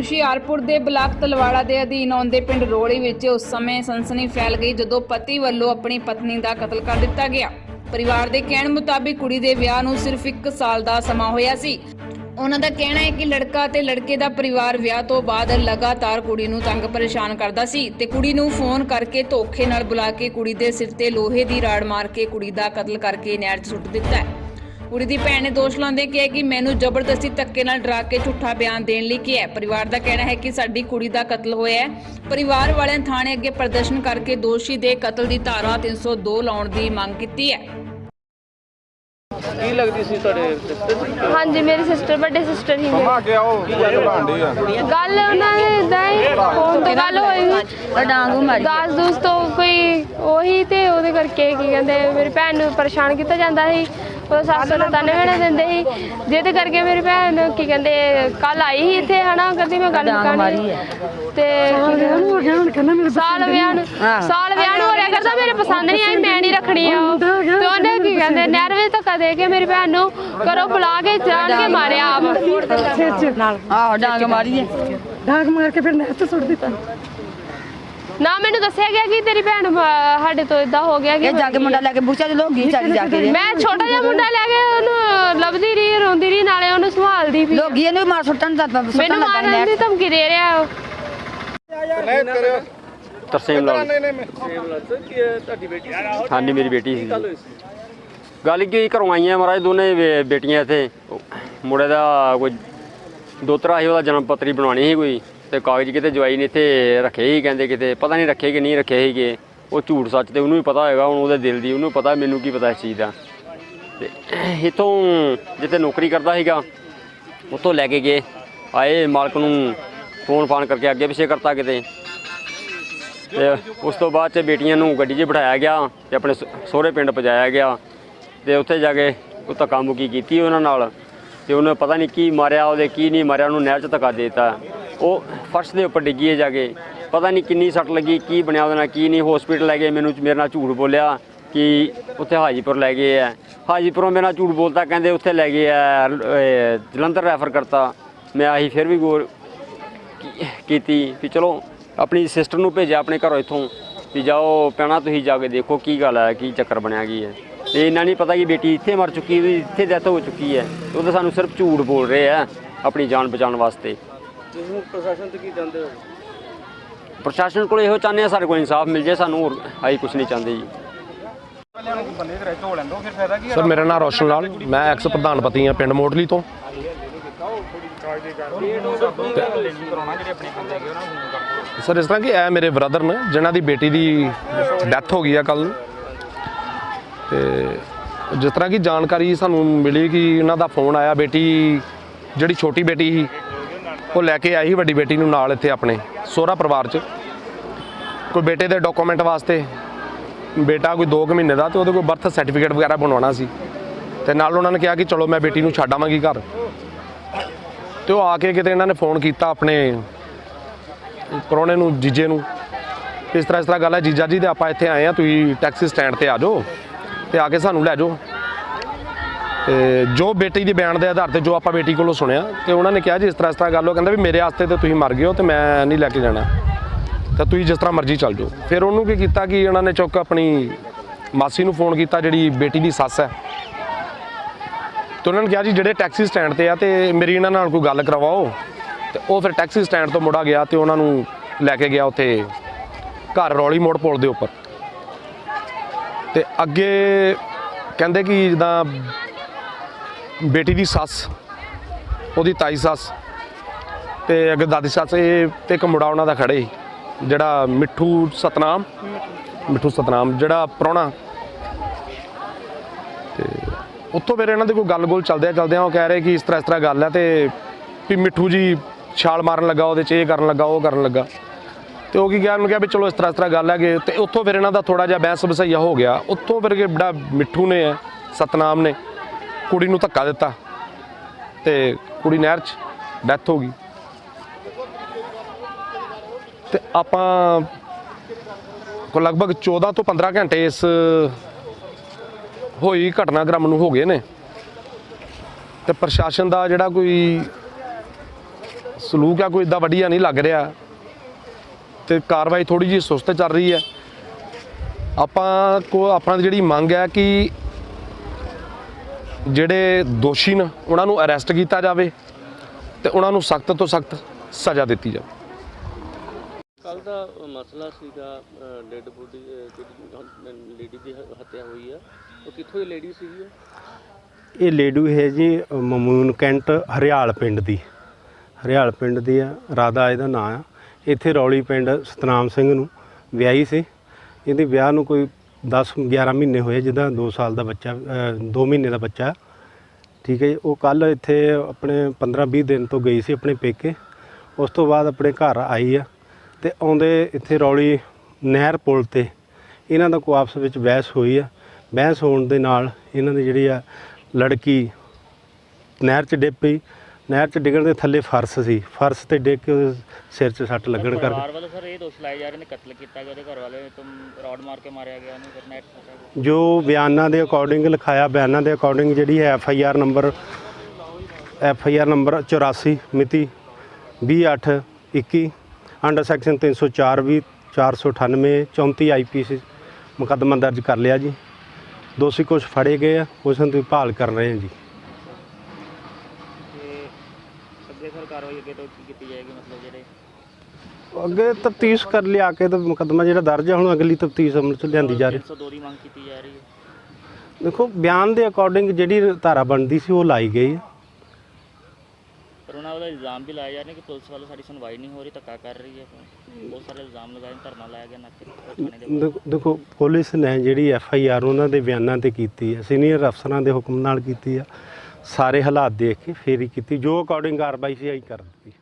ਹੁਸ਼ਿਆਰपुर ਦੇ ਬਲਾਕ ਤਲਵਾੜਾ ਦੇ ਅਧੀਨ ਆਉਂਦੇ ਪਿੰਡ ਰੋਲੀ ਵਿੱਚ ਉਸ ਸਮੇਂ ਸਨਸਨੀ ਫੈਲ ਗਈ ਜਦੋਂ ਪਤੀ ਵੱਲੋਂ ਆਪਣੀ ਪਤਨੀ ਦਾ ਕਤਲ ਕਰ ਦਿੱਤਾ ਗਿਆ। ਪਰਿਵਾਰ ਦੇ ਕਹਿਣ ਮੁਤਾਬਿਕ ਕੁੜੀ ਦੇ ਵਿਆਹ ਨੂੰ ਸਿਰਫ 1 ਸਾਲ ਦਾ ਸਮਾਂ ਹੋਇਆ ਸੀ। ਉਹਨਾਂ ਦਾ ਕਹਿਣਾ ਹੈ ਕਿ ਲੜਕਾ ਤੇ ਲੜਕੇ ਦਾ ਪਰਿਵਾਰ ਵਿਆਹ ਤੋਂ ਬਾਅਦ ਲਗਾਤਾਰ ਕੁੜੀ ਨੂੰ ਤੰਗ ਪਰੇਸ਼ਾਨ ਕਰਦਾ ਸੀ ਤੇ ਕੁੜੀ ਨੂੰ ਫੋਨ ਕਰਕੇ ਧੋਖੇ ਨਾਲ ਬੁਲਾ ਕੇ ਕੁੜੀ ਦੇ ਸਿਰ ਤੇ ਲੋਹੇ ਦੀ ਰਾੜ ਮਾਰ ਕੇ ਕੁੜੀ ਦਾ ਕਤਲ ਕਰਕੇ ਨਹਿਰ 'ਚ ਸੁੱਟ ਦਿੱਤਾ ਹੈ। ਕੁੜੀ ਦੀ ਭੈਣ ਨੇ ਦੋਸ਼ ਲਾਉਂਦੇ ਕਿਹਾ ਕਿ ਮੈਨੂੰ ਜ਼ਬਰਦਸਤੀ ਧੱਕੇ ਨਾਲ ਡਰਾ ਕੇ ਝੂਠਾ ਬਿਆਨ ਦੇਣ ਲਈ ਕਿਹਾ। ਪਰਿਵਾਰ ਦਾ ਕਹਿਣਾ ਹੈ ਕਿ ਸਾਡੀ ਕੁੜੀ ਦਾ ਕਤਲ ਹੋਇਆ ਹੈ। ਪਰਿਵਾਰ ਵਾਲਿਆਂ ਨੇ ਥਾਣੇ ਅੱਗੇ ਪ੍ਰਦਰਸ਼ਨ ਕਰਕੇ ਦੋਸ਼ੀ ਦੇ ਕਤਲ ਦੀ ਧਾਰਾ 302 ਲਾਉਣ ਦੀ ਮੰਗ ਕੀਤੀ ਹੈ। ਕੀ ਲੱਗਦੀ ਸੀ ਤੁਹਾਡੇ ਸਿਸਟਰ? ਹਾਂਜੀ ਮੇਰੀ ਸਿਸਟਰ ਵੱਡੇ ਸਿਸਟਰ ਹੀ ਮਮਾ ਅੱਗੇ ਆਓ ਗੱਲ ਬਣਦੀ ਆ ਗੱਲ ਉਹਨਾਂ ਦੇ ਇਦਾਂ ਹੀ ਫੋਨ ਤੇ ਗੱਲ ਹੋਈ ਡਾਂਗੂ ਮਾਰੀ ਦਾਸ ਦੋਸਤ ਤੋਂ ਕੋਈ ਉਹੀ ਤੇ ਉਹਦੇ ਕਰਕੇ ਕੀ ਕਹਿੰਦੇ ਮੇਰੀ ਭੈਣ ਨੂੰ ਪਰੇਸ਼ਾਨ ਕੀਤਾ ਜਾਂਦਾ ਸੀ। ਉਹ ਸੱਸ ਨੂੰ ਤਾਨੇ ਮੇਣੇ ਦਿੰਦੇ ਸੀ ਜਿਹਦੇ ਕਰਕੇ ਮੇਰੀ ਭੈਣ ਕੀ ਕਹਿੰਦੇ ਕੱਲ ਆਈ ਸੀ ਇੱਥੇ ਹਨਾ ਕਹਿੰਦੀ ਮੈਂ ਗੱਲ ਕਰਨੀ ਤੇ ਸਾਲ ਵਿਆਹ ਨੂੰ ਹੋ ਰਿਹਾ ਕਰਦਾ ਮੇਰੇ ਪਸੰਦ ਨਹੀਂ ਆਈ ਮੈਂ ਨਹੀਂ ਰੱਖਣੀ ਆ ਉਹ ਤੇ ਉਹਨੇ ਕੀ ਕਹਿੰਦੇ ਨਹਿਰ ਵਿੱਚ ਧੱਕਾ ਦੇ ਕੇ ਮੇਰੀ ਭੈਣ ਨੂੰ ਘਰੋਂ ਬੁਲਾ ਕੇ ਜਾਣ ਕੇ ਮਾਰਿਆ ਆਪ ਆਹੋ ਡਾਂਗ ਮਾਰੀ ਡਾਂਗ ਮਾਰ ਕੇ ਫਿਰ ਨਹਿਰ 'ਚ ਸੁੱਟ ਦਿੱਤਾ। ਨਾ ਮੈਨੂੰ ਦੱਸਿਆ ਗਿਆ ਕਿ ਤੇਰੀ ਭੈਣ ਸਾਡੇ ਤੋਂ ਇਦਾਂ ਹੋ ਗਿਆ ਕਿ ਜਾ ਕੇ ਮੁੰਡਾ ਲੈ ਕੇ ਬੁੱਚਾ ਚ ਲੋਗੀ ਚੱਲ ਜਾ ਕੇ ਮੈਂ ਛੋਟਾ ਜਿਹਾ ਮੁੰਡਾ ਲੈ ਕੇ ਉਹਨੂੰ ਲੱਭਦੀ ਰਹੀ ਰੋਂਦੀ ਰਹੀ ਨਾਲੇ ਉਹਨੂੰ ਸੰਭਾਲਦੀ ਵੀ ਲੋਗੀ ਇਹਨੂੰ ਮਾਰ ਸੁੱਟਣ ਦਾ ਮੈਨੂੰ ਮਾਰਨ ਦੀ ਧਮਕੀ ਦੇ ਰਿਹਾ ਉਹ। ਤਰਸੇਮ ਲਾਲ ਤੁਹਾਡੀ ਬੇਟੀ? ਹਾਂਜੀ ਮੇਰੀ ਬੇਟੀ ਸੀ। ਗੱਲ ਕੀ ਘਰੋਂ ਆਈਆਂ ਮਹਾਰਾਜ ਦੋਨੇ ਬੇਟੀਆਂ ਇੱਥੇ ਮੁੰਡੇ ਦਾ ਕੋਈ ਦੋਤਰਾ ਸੀ ਉਹਦਾ ਜਨਮ ਪੱਤਰੀ ਬਣਾਉਣੀ ਸੀ ਕੋਈ ਤੇ ਕਾਗਜ਼ ਕਿਤੇ ਜਵਾਈ ਨੇ ਇੱਥੇ ਰੱਖੇ ਹੀ ਕਹਿੰਦੇ ਕਿਤੇ ਪਤਾ ਨਹੀਂ ਰੱਖੇ ਕਿ ਨਹੀਂ ਰੱਖੇ ਸੀਗੇ ਉਹ ਝੂਠ ਸੱਚ ਤੇ ਉਹਨੂੰ ਵੀ ਪਤਾ ਹੋਏਗਾ ਹੁਣ ਉਹਦੇ ਦਿਲ ਦੀ ਉਹਨੂੰ ਪਤਾ ਮੈਨੂੰ ਕੀ ਪਤਾ ਇਸ ਚੀਜ਼ ਦਾ। ਤੇ ਇੱਥੋਂ ਜਿੱਥੇ ਨੌਕਰੀ ਕਰਦਾ ਸੀਗਾ ਉੱਥੋਂ ਲੈ ਕੇ ਗਏ ਆਏ ਮਾਲਕ ਨੂੰ ਫੋਨ ਫਾਨ ਕਰਕੇ ਅੱਗੇ ਪਿੱਛੇ ਕਰਤਾ ਕਿਤੇ ਤੇ ਉਸ ਤੋਂ ਬਾਅਦ 'ਚ ਬੇਟੀਆਂ ਨੂੰ ਗੱਡੀ 'ਚ ਬਿਠਾਇਆ ਗਿਆ ਤੇ ਆਪਣੇ ਸਹੁਰੇ ਪਿੰਡ ਪਹੁੰਚਾਇਆ ਗਿਆ ਤੇ ਉੱਥੇ ਜਾ ਕੇ ਉਹ ਧੱਕਾ ਮੁੱਕੀ ਕੀਤੀ ਉਹਨਾਂ ਨਾਲ ਤੇ ਉਹਨੇ ਪਤਾ ਨਹੀਂ ਕੀ ਮਾਰਿਆ ਉਹਦੇ ਕੀ ਨਹੀਂ ਮਾਰਿਆ ਉਹਨੂੰ ਨਹਿਰ 'ਚ ਧੱਕਾ ਦੇ ਦਿੱਤਾ। ਉਹ ਫਰਸ਼ ਦੇ ਉੱਪਰ ਡਿੱਗੀ ਹੈ ਜਾ ਕੇ ਪਤਾ ਨਹੀਂ ਕਿੰਨੀ ਸੱਟ ਲੱਗੀ ਕੀ ਬਣਿਆ ਉਹਦੇ ਨਾਲ ਕੀ ਨਹੀਂ। ਹੌਸਪੀਟਲ ਲੈ ਗਏ ਮੇਰੇ ਨਾਲ ਝੂਠ ਬੋਲਿਆ ਕਿ ਉੱਥੇ ਹਾਜੀਪੁਰ ਲੈ ਗਏ ਆ ਹਾਜੀਪੁਰੋਂ ਮੇਰੇ ਨਾਲ ਝੂਠ ਬੋਲਤਾ ਕਹਿੰਦੇ ਉੱਥੇ ਲੈ ਗਏ ਆ ਜਲੰਧਰ ਰੈਫਰ ਕਰਤਾ। ਮੈਂ ਆਹੀ ਫਿਰ ਵੀ ਗੌਰ ਕੀਤੀ ਵੀ ਚਲੋ ਆਪਣੀ ਸਿਸਟਰ ਨੂੰ ਭੇਜਿਆ ਆਪਣੇ ਘਰੋਂ ਇੱਥੋਂ ਵੀ ਜਾਓ ਪੈਣਾ ਤੁਸੀਂ ਜਾ ਕੇ ਦੇਖੋ ਕੀ ਗੱਲ ਹੈ ਕੀ ਚੱਕਰ ਬਣਿਆ ਕੀ ਹੈ। ਤੇ ਇੰਨਾ ਨਹੀਂ ਪਤਾ ਕਿ ਬੇਟੀ ਇੱਥੇ ਮਰ ਚੁੱਕੀ ਉਹਦੀ ਇੱਥੇ ਡੈਥ ਹੋ ਚੁੱਕੀ ਹੈ। ਉਹ ਤਾਂ ਸਾਨੂੰ ਸਿਰਫ ਝੂਠ ਬੋਲ ਰਹੇ ਆ ਆਪਣੀ ਜਾਨ ਬਚਾਉਣ ਵਾਸਤੇ। ਤੁਸੀਂ ਪ੍ਰਸ਼ਾਸਨ ਤੋਂ ਕੀ ਚਾਹੁੰਦੇ ਹੋ? ਪ੍ਰਸ਼ਾਸਨ ਕੋਲ ਇਹੋ ਚਾਹੁੰਦੇ ਆ ਸਾਡੇ ਕੋਲ ਇਨਸਾਫ ਮਿਲ ਜਾਏ ਸਾਨੂੰ ਹੋਰ ਅਸੀਂ ਕੁਝ ਨਹੀਂ ਚਾਹੁੰਦੇ ਜੀ। ਸਰ ਮੇਰਾ ਨਾਮ ਰੋਸ਼ਨ ਲਾਲ ਮੈਂ ਐਕਸ ਪ੍ਰਧਾਨ ਪਤੀ ਹਾਂ ਪਿੰਡ ਮੋਟਲੀ ਤੋਂ। ਸਰ ਇਸ ਤਰ੍ਹਾਂ ਕਿ ਇਹ ਮੇਰੇ ਬ੍ਰਦਰ ਨੇ ਜਿਨ੍ਹਾਂ ਦੀ ਬੇਟੀ ਦੀ ਡੈਥ ਹੋ ਗਈ ਆ ਕੱਲ ਤੇ ਜਿਸ ਤਰ੍ਹਾਂ ਕਿ ਜਾਣਕਾਰੀ ਸਾਨੂੰ ਮਿਲੀ ਕਿ ਇਹਨਾਂ ਦਾ ਫੋਨ ਆਇਆ ਬੇਟੀ ਜਿਹੜੀ ਛੋਟੀ ਬੇਟੀ ਸੀ ਉਹ ਲੈ ਕੇ ਆਈ ਸੀ ਵੱਡੀ ਬੇਟੀ ਨੂੰ ਨਾਲ ਇੱਥੇ ਆਪਣੇ ਸਹੁਰਾ ਪਰਿਵਾਰ 'ਚ ਕੋਈ ਬੇਟੇ ਦੇ ਡਾਕੂਮੈਂਟ ਵਾਸਤੇ। ਬੇਟਾ ਕੋਈ 2 ਮਹੀਨੇ ਦਾ ਤੇ ਉਹਦੇ ਕੋਲ ਬਰਥ ਸਰਟੀਫਿਕੇਟ ਵਗੈਰਾ ਬਣਵਾਉਣਾ ਸੀ ਤੇ ਨਾਲ ਉਹਨਾਂ ਨੇ ਕਿਹਾ ਕਿ ਚਲੋ ਮੈਂ ਬੇਟੀ ਨੂੰ ਛੱਡ ਆਵਾਂਗੀ ਘਰ। ਤੇ ਉਹ ਆ ਕੇ ਕਿਤੇ ਇਹਨਾਂ ਨੇ ਫੋਨ ਕੀਤਾ ਆਪਣੇ ਪ੍ਰਾਹੁਣੇ ਨੂੰ ਜੀਜੇ ਨੂੰ ਇਸ ਤਰ੍ਹਾਂ ਗੱਲ ਹੈ ਜੀਜਾ ਜੀ ਤੇ ਆਪਾਂ ਇੱਥੇ ਆਏ ਆ ਤੁਸੀਂ ਟੈਕਸੀ ਸਟੈਂਡ ਤੇ ਆ ਜਾਓ ਤੇ ਆ ਕੇ ਸਾਨੂੰ ਲੈ ਜਾਓ। ਤੇ ਜੋ ਬੇਟੀ ਦੇ ਬਿਆਨ ਦੇ ਆਧਾਰ ਤੇ ਜੋ ਆਪਾਂ ਬੇਟੀ ਕੋਲੋਂ ਸੁਣਿਆ ਤੇ ਉਹਨਾਂ ਨੇ ਕਿਹਾ ਜੀ ਇਸ ਤਰ੍ਹਾਂ ਗੱਲ ਉਹ ਕਹਿੰਦਾ ਵੀ ਮੇਰੇ ਵਾਸਤੇ ਤੇ ਤੁਸੀਂ ਮਰ ਗਏ ਹੋ ਤੇ ਮੈਂ ਨਹੀਂ ਲੈ ਕੇ ਜਾਣਾ ਤਾਂ ਤੁਸੀਂ ਜਿਸ ਤਰ੍ਹਾਂ ਮਰਜ਼ੀ ਚੱਲ ਜਾਓ। ਫਿਰ ਉਹਨੂੰ ਕੀ ਕੀਤਾ ਕਿ ਉਹਨਾਂ ਨੇ ਚੁੱਕ ਆਪਣੀ ਮਾਸੀ ਨੂੰ ਫੋਨ ਕੀਤਾ ਜਿਹੜੀ ਬੇਟੀ ਦੀ ਸੱਸ ਹੈ ਤੇ ਉਹਨਾਂ ਨੇ ਕਿਹਾ ਜੀ ਜਿਹੜੇ ਟੈਕਸੀ ਸਟੈਂਡ ਤੇ ਆ ਤੇ ਮੇਰੀ ਇਹਨਾਂ ਨਾਲ ਕੋਈ ਗੱਲ ਕਰਵਾਓ। ਤੇ ਉਹ ਫਿਰ ਟੈਕਸੀ ਸਟੈਂਡ ਤੋਂ ਮੁੜਾ ਗਿਆ ਤੇ ਉਹਨਾਂ ਨੂੰ ਲੈ ਕੇ ਗਿਆ ਉੱਥੇ ਘਰ ਰੌਲੀ ਮੋੜ ਪੁਲ ਦੇ ਉੱਪਰ। ਤੇ ਅੱਗੇ ਕਹਿੰਦੇ ਕਿ ਜਿੱਦਾਂ ਬੇਟੀ ਦੀ ਸੱਸ ਉਹਦੀ ਤਾਈ ਸੱਸ ਤੇ ਅੱਗੇ ਦਾਦੀ ਸੱਸ ਇਹ ਤੇ ਇੱਕ ਮੁੰਡਾ ਉਹਨਾਂ ਦਾ ਖੜੇ ਜਿਹੜਾ ਮਿੱਠੂ ਸਤਨਾਮ ਜਿਹੜਾ ਪ੍ਰਾਹੁਣਾ। ਤੇ ਉੱਥੋਂ ਫਿਰ ਇਹਨਾਂ ਦੇ ਕੋਈ ਗੱਲ ਚੱਲਦਿਆਂ ਉਹ ਕਹਿ ਰਹੇ ਕਿ ਇਸ ਤਰ੍ਹਾਂ ਗੱਲ ਹੈ ਤੇ ਵੀ ਮਿੱਠੂ ਜੀ ਛਾਲ ਮਾਰਨ ਲੱਗਾ ਉਹਦੇ 'ਚ ਇਹ ਕਰਨ ਲੱਗਾ ਉਹ ਕਰਨ ਲੱਗਾ ਤੇ ਉਹ ਕੀ ਕਿਹਾ ਉਹਨੂੰ ਕਿਹਾ ਵੀ ਚਲੋ ਇਸ ਤਰ੍ਹਾਂ ਗੱਲ ਹੈਗੇ ਤੇ ਉੱਥੋਂ ਫਿਰ ਇਹਨਾਂ ਦਾ ਥੋੜ੍ਹਾ ਜਿਹਾ ਬਹਿਸ ਬਸਈਆ ਹੋ ਗਿਆ। ਉੱਥੋਂ ਫਿਰ ਜਿਹੜਾ ਮਿੱਠੂ ਨੇ ਸਤਨਾਮ ਨੇ ਕੁੜੀ ਨੂੰ ਧੱਕਾ ਦਿੱਤਾ ਤੇ ਕੁੜੀ ਨਹਿਰ 'ਚ ਡੈਥ ਹੋ ਗਈ। ਤੇ ਆਪਾਂ ਕੋ ਲਗਭਗ 14 ਤੋਂ 15 ਘੰਟੇ ਇਸ ਹੋਈ ਘਟਨਾਕ੍ਰਮ ਨੂੰ ਹੋ ਗਏ ਨੇ ਤੇ ਪ੍ਰਸ਼ਾਸਨ ਦਾ ਜਿਹੜਾ ਕੋਈ ਸਲੂਕ ਆ ਕੋਈ ਇਦਾਂ ਵਧੀਆ ਨਹੀਂ ਲੱਗ ਰਿਹਾ ਤੇ ਕਾਰਵਾਈ ਥੋੜੀ ਜਿਹੀ ਸੁਸਤ ਚੱਲ ਰਹੀ ਹੈ। ਆਪਣਾ ਜਿਹੜੀ ਮੰਗ ਹੈ ਕਿ ਜਿਹੜੇ ਦੋਸ਼ੀ ਨੇ ਉਹਨਾਂ ਨੂੰ ਅਰੈਸਟ ਕੀਤਾ ਜਾਵੇ ਤੇ ਉਹਨਾਂ ਨੂੰ ਸਖਤ ਤੋਂ ਸਖਤ ਸਜ਼ਾ ਦਿੱਤੀ ਜਾਵੇ। ਕੱਲ ਦਾ ਮਸਲਾ ਸੀਗਾ ਡੈਡ ਬੋਡੀ ਲੇਡੀ ਦੀ ਹੱਤਿਆ ਹੋਈ ਆ, ਉਹ ਕਿੱਥੋਂ ਦੀ ਲੇਡੀ ਸੀਗੀ? ਇਹ ਲੇਡੂ ਹੈ ਜੀ ਮਮੂਨ ਕੈਂਟ ਹਰਿਆਲ ਪਿੰਡ ਦੀ ਆ, ਰਾਧਾ ਇਹਦਾ ਨਾਂ ਆ। ਇੱਥੇ ਰੌਲੀ ਪਿੰਡ ਸਤਨਾਮ ਸਿੰਘ ਨੂੰ ਵਿਆਹੀ ਸੀ। ਇਹਦੇ ਵਿਆਹ ਨੂੰ ਕੋਈ 10-11 ਮਹੀਨੇ ਹੋਏ, ਜਿਹਦਾ 2 ਸਾਲ ਦਾ ਬੱਚਾ 2 ਮਹੀਨੇ ਦਾ ਬੱਚਾ, ਠੀਕ ਹੈ ਜੀ। ਉਹ ਕੱਲ ਇੱਥੇ ਆਪਣੇ 15-20 ਦਿਨ ਤੋਂ ਗਈ ਸੀ ਆਪਣੇ ਪੇਕੇ। ਉਸ ਤੋਂ ਬਾਅਦ ਆਪਣੇ ਘਰ ਆਈ ਆ ਤੇ ਆਉਂਦੇ ਇੱਥੇ ਰੌਲੀ ਨਹਿਰ ਪੁਲ ਤੇ ਇਹਨਾਂ ਦਾ ਕੋਈ ਆਪਸ ਵਿੱਚ ਬਹਿਸ ਹੋਈ ਆ। ਬਹਿਸ ਹੋਣ ਦੇ ਨਾਲ ਇਹਨਾਂ ਦੀ ਜਿਹੜੀ ਆ ਲੜਕੀ ਨਹਿਰ 'ਚ ਡਿੱਗ ਪਈ। ਨਹਿਰ 'ਚ ਡਿੱਗਣ ਦੇ ਥੱਲੇ ਫਰਸ਼ ਸੀ, ਫਰਸ਼ ਤੇ ਡਿੱਗ ਕੇ ਉਹਦੇ ਸਿਰ 'ਚ ਸੱਟ ਲੱਗਣ ਕਰਕੇ ਪਰਿਵਾਰ ਵੱਲੋਂ ਸਰ ਇਹ ਦੋਸ਼ ਲਾਏ ਜਾ ਰਹੇ ਨੇ ਕਤਲ ਕੀਤਾ ਗਿਆ, ਉਹਦੇ ਘਰ ਵਾਲੇ ਤੋਂ ਰੌਡ ਮਾਰ ਕੇ ਮਾਰਿਆ ਗਿਆ, ਉਹਨੂੰ ਫਿਰ ਨੈਟ ਫਸਿਆ ਗਿਆ। ਜੋ ਬਿਆਨਾਂ ਦੇ ਅਕੋਰਡਿੰਗ ਲਿਖਾਇਆ, ਬਿਆਨਾਂ ਦੇ ਅਕੋਰਡਿੰਗ ਜਿਹੜੀ ਹੈ ਐਫ.ਆਈ.ਆਰ ਨੰਬਰ 84 ਮਿਤੀ 20/8/21 ਅੰਡਰ ਸੈਕਸ਼ਨ 304 ਵੀ 498 34 ਆਈਪੀਸੀ ਮੁਕੱਦਮਾ ਦਰਜ ਕਰ ਲਿਆ ਜੀ। ਦੋਸ਼ੀ ਕੁਛ ਫੜੇ ਗਏ ਆ, ਉਸ ਨੂੰ ਭਾਲ ਕਰ ਰਹੇ ਹਾਂ ਜੀ। ਅੱਗੇ ਸਰ ਕਾਰਵਾਈ ਅੱਗੇ ਤੋਂ ਕੀ ਕੀਤੀ ਜਾਏਗੀ, ਮਤਲਬ ਜਿਹੜੇ ਅੱਗੇ ਤਫਤੀਸ਼ ਕਰ ਲਿਆ ਕੇ ਤਾਂ ਮੁਕੱਦਮਾ ਜਿਹੜਾ ਦਰਜ ਹੈ, ਹੁਣ ਅਗਲੀ ਤਫਤੀਸ਼ ਅਮਲ 'ਚ ਲਿਆਂਦੀ ਜਾ ਰਹੀ। 302 ਦੀ ਮੰਗ ਕੀਤੀ ਜਾ ਰਹੀ ਹੈ। ਦੇਖੋ ਬਿਆਨ ਦੇ ਅਕੋਰਡਿੰਗ ਜਿਹੜੀ ਧਾਰਾ ਬਣਦੀ ਸੀ ਉਹ ਲਾਈ ਗਈ ਹੈ। ਪਰ ਉਹਨਾਂ ਵੱਲੋਂ ਇਲਜ਼ਾਮ ਵੀ ਲਾਏ ਜਾ ਰਹੇ ਨੇ ਕਿ ਪੁਲਿਸ ਵੱਲੋਂ ਸਾਡੀ ਸੁਣਵਾਈ ਨਹੀਂ ਹੋ ਰਹੀ, ਧੱਕਾ ਕਰ ਰਹੀ ਹੈ। ਬਹੁਤ ਸਾਰੇ ਇਲਜ਼ਾਮ ਲਗਾਏ, ਧਰਨਾ ਲਾਇਆ ਗਿਆ ਨਾਕੇ ਦੇ। ਦੇਖੋ ਪੁਲਿਸ ਨੇ ਜਿਹੜੀ ਐਫ.ਆਈ.ਆਰ ਉਹਨਾਂ ਦੇ ਬਿਆਨਾਂ ਤੇ ਕੀਤੀ ਹੈ, ਸੀਨੀਅਰ ਅਫਸਰਾਂ ਦੇ ਹੁਕਮ ਨਾਲ ਕੀਤੀ ਆ। ਸਾਰੇ ਹਾਲਾਤ ਦੇਖ ਕੇ ਫੇਰ ਹੀ ਕੀਤੀ, ਜੋ ਅਕੋਰਡਿੰਗ ਕਾਰਵਾਈ ਸੀ ਆਈ ਕਰ ਦਿੱਤੀ।